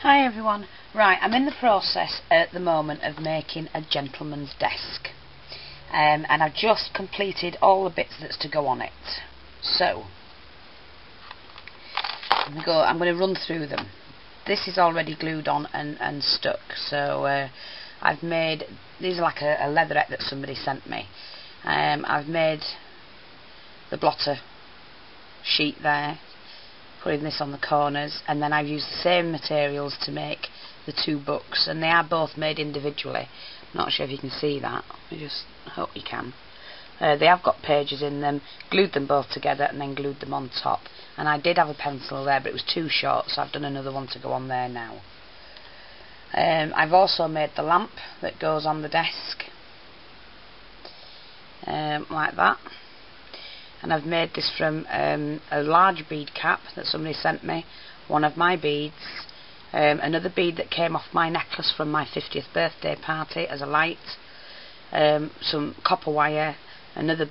Hi everyone. Right, I'm in the process at the moment of making a gentleman's desk, and I've just completed all the bits that's to go on it. So I'm going to run through them. This is already glued on and stuck, so I've made, these are like a leatherette that somebody sent me. I've made the blotter sheet there, putting this on the corners, and then I've used the same materials to make the two books, and they are both made individually. Not sure if you can see that. I just hope you can. They have got pages in them, glued them both together and then glued them on top. And I did have a pencil there, but it was too short, so I've done another one to go on there now. I've also made the lamp that goes on the desk, like that. And I've made this from a large bead cap that somebody sent me, one of my beads, another bead that came off my necklace from my 50th birthday party as a light, some copper wire, another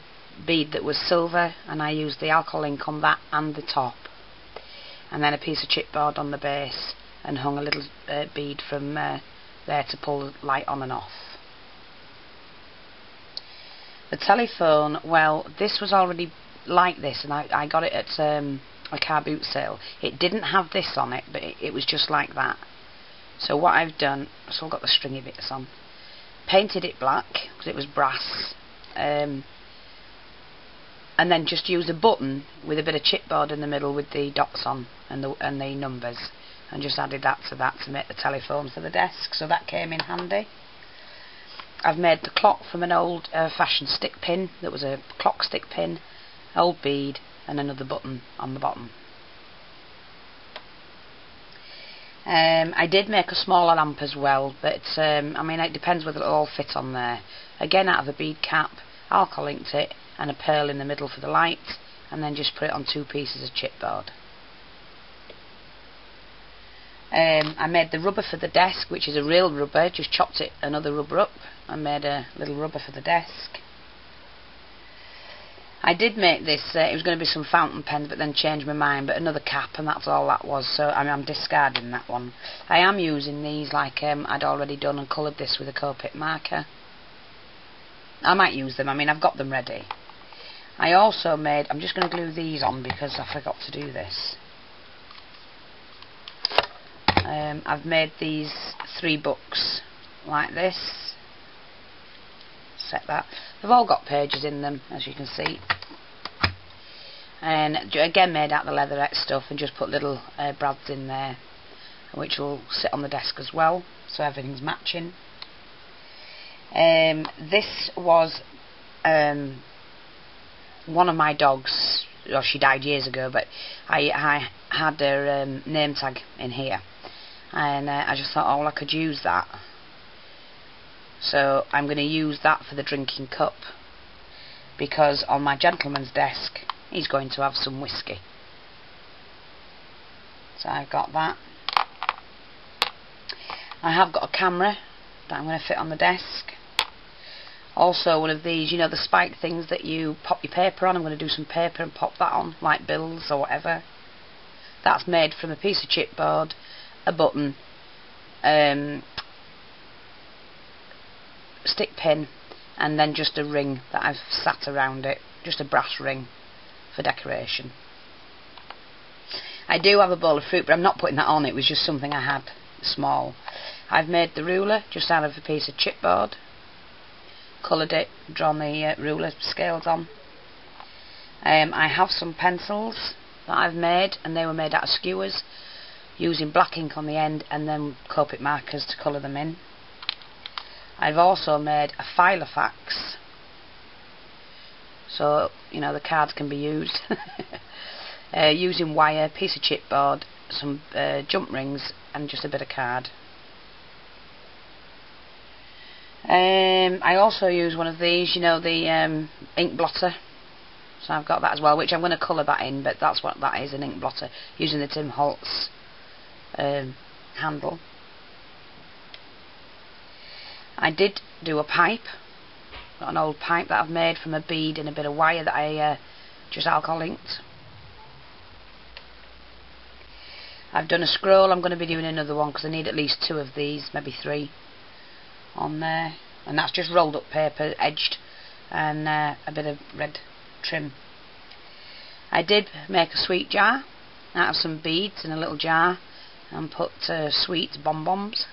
bead that was silver, and I used the alcohol ink on that and the top, and then a piece of chipboard on the base, and hung a little bead from there to pull the light on and off. The telephone, well, this was already like this, and I got it at a car boot sale. It didn't have this on it, but it was just like that. So what I've done, so I've got the stringy bits on, painted it black because it was brass, and then just used a button with a bit of chipboard in the middle with the dots on and the numbers, and just added that to make the telephone for the desk, so that came in handy. I've made the clock from an old fashioned stick pin that was a clock stick pin, old bead, and another button on the bottom. I did make a smaller lamp as well, but I mean, it depends whether it'll all fit on there. Again, out of a bead cap, alcohol inked it, and a pearl in the middle for the light, and then just put it on two pieces of chipboard. I made the rubber for the desk, which is a real rubber, just chopped it another rubber up and made a little rubber for the desk. I did make this, it was going to be some fountain pens, but then changed my mind, but another cap, and that's all that was, so I'm discarding that one. I am using these like I'd already done and coloured this with a Copic marker. I might use them, I mean I've got them ready. I also made, I'm just going to glue these on because I forgot to do this. I've made these 3 books like this. Set that. They've all got pages in them, as you can see. And again made out the leatherette stuff, and just put little brads in there, which will sit on the desk as well, so everything's matching. This was one of my dogs. Well, she died years ago, but I had her name tag in here, and I just thought, oh, I could use that. So I'm going to use that for the drinking cup, because on my gentleman's desk he's going to have some whiskey. So I've got that. I have got a camera that I'm going to fit on the desk. Also one of these, you know, the spike things that you pop your paper on. I'm going to do some paper and pop that on, like bills or whatever. That's made from a piece of chipboard, a button, stick pin, and then just a ring that I've sat around it, just a brass ring for decoration. I do have a bowl of fruit, but I'm not putting that on. It was just something I had small. I've made the ruler just out of a piece of chipboard, coloured it, drawn the ruler scales on. I have some pencils that I've made, and they were made out of skewers, using black ink on the end and then Copic markers to colour them in. I've also made a filofax, so you know the cards can be used using wire, piece of chipboard, some jump rings, and just a bit of card. I also use one of these, you know, the ink blotter, so I've got that as well, which I'm going to colour that in, but that's what that is, an ink blotter, using the Tim Holtz handle. I did do a pipe, got an old pipe that I've made from a bead and a bit of wire that I just alcohol inked. I've done a scroll. I'm going to be doing another one because I need at least 2 of these, maybe 3 on there, and that's just rolled up paper, edged, and a bit of red trim. I did make a sweet jar out of some beads in a little jar and put sweet bonbons.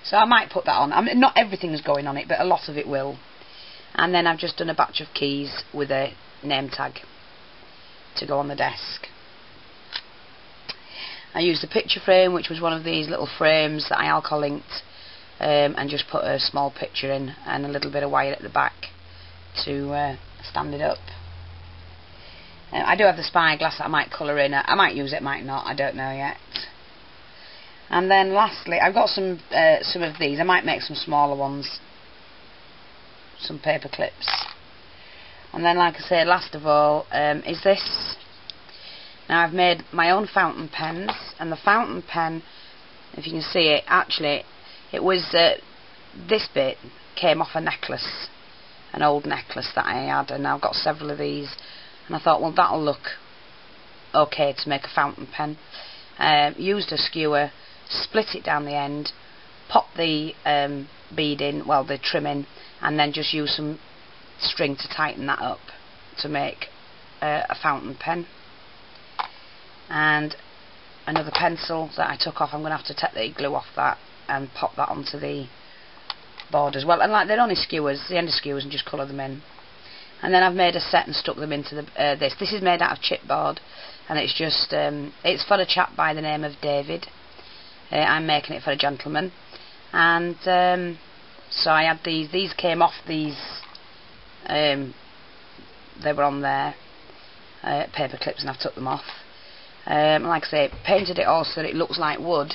So I might put that on. I mean, not everything's going on it, but a lot of it will. And then I've just done a batch of keys with a name tag to go on the desk. I used a picture frame, which was one of these little frames that I alcohol linked, and just put a small picture in and a little bit of wire at the back to stand it up. I do have the spyglass that I might colour in. I might use it, might not, I don't know yet. And then lastly, I've got some of these. I might make some smaller ones, some paper clips. And then, like I said, last of all, is this. Now I've made my own fountain pens, and the fountain pen, if you can see it, actually, it was, this bit came off a necklace, an old necklace that I had, and I've got several of these, and I thought, well, that'll look okay to make a fountain pen. Used a skewer, split it down the end, pop the bead in, well, the trim in, and then just use some string to tighten that up to make a fountain pen. And another pencil that I took off, I'm going to have to take the glue off that and pop that onto the board as well. And like, they're only skewers, the end of skewers, and just colour them in. And then I've made a set and stuck them into the this. This is made out of chipboard, and it's just it's for a chap by the name of David. I'm making it for a gentleman, and so I had these. These came off these. They were on there, paper clips, and I took them off. Like I say, painted it all so that it looks like wood,